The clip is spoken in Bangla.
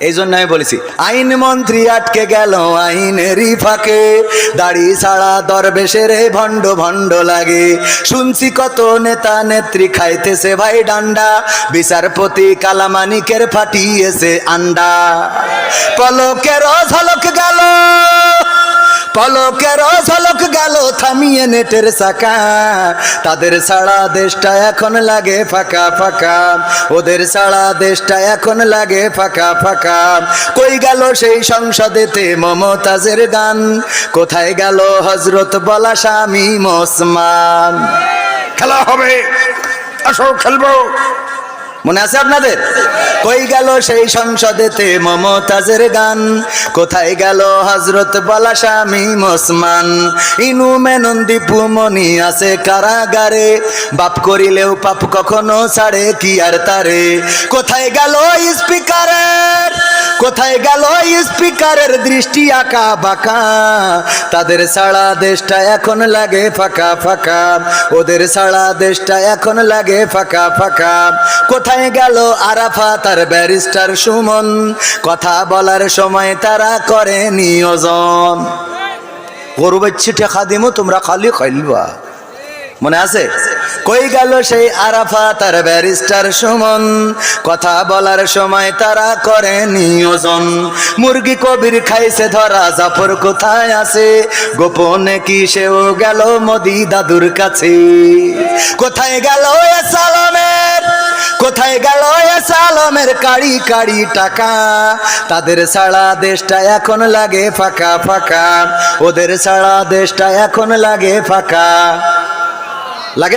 এই জন্য আমি বলেছি আইন মন্ত্রী আটকে গেল আইনেরই ফাঁকে, দাড়ি ছাড়া দরবেশের ভণ্ড ভণ্ড লাগে। শুনছি কত নেতা নেত্রী খাইতেছে ভাই ডান্ডা, বিচারপতি কালামানিকের ফাটিয়েছে আন্ডা। পলকের ঝলক গেল, পলকের ঝলক গেল থামিয়ে নেটের চাকা, তাদের ছাড়া দেশটা এখন লাগে ফাঁকা ফাঁকা, ওদের ছাড়া দেশটা এখন লাগে ফাঁকা ফাঁকা। কই গেল সেই সংসদেতে মমতাজের গান, কোথায় গেল হজরত বলা স্বামী ওসমান। খেলা হবে, আসো খেলবো। মনে আছে আপনাদের? কই গেল সেই সংসদেতে মমতাজের গান, কোথায় গেল হজরত বলা স্বামী ওসমান। ইনু মেনন দীপু মনি আছে কারাগারে, বাপ করিলেও পাপ কখনো ছাড়ে কি আর তারে। কোথায় গেল স্পিকারের, কোথায় গেল স্পিকারের দৃষ্টি আঁকা বাঁকা, তাদের ছাড়া দেশটা এখন লাগে ফাঁকা ফাঁকা, ওদের ছাড়া দেশটা এখন লাগে ফাঁকা ফাঁকা। কোথায় গেল আরাফাত আর ব্যারিস্টার সুমন, কথা বলার সময় তারা করে নিয়োজন। গরু বাচ্চি ঠেকা দিমু তোমরা খালি খাইলবা। মনে আছে? কই গেল সেই আরাফাত আর ব্যারিস্টার সুমন, কথা বলার সময় তারা করে নিয়োজন। মুরগি কবির খাইছে ধরা, জাফর কোথায় আছে, গোপনে কি সেও গেল মোদি দাদুর কাছে। কোথায় গেল সালামের, কোথায় গেল সালামের কাড়ি কাড়ি টাকা, তাদের ছাড়া দেশটা এখন লাগে ফাঁকা ফাঁকা, ওদের ছাড়া দেশটা এখন লাগে ফাঁকা।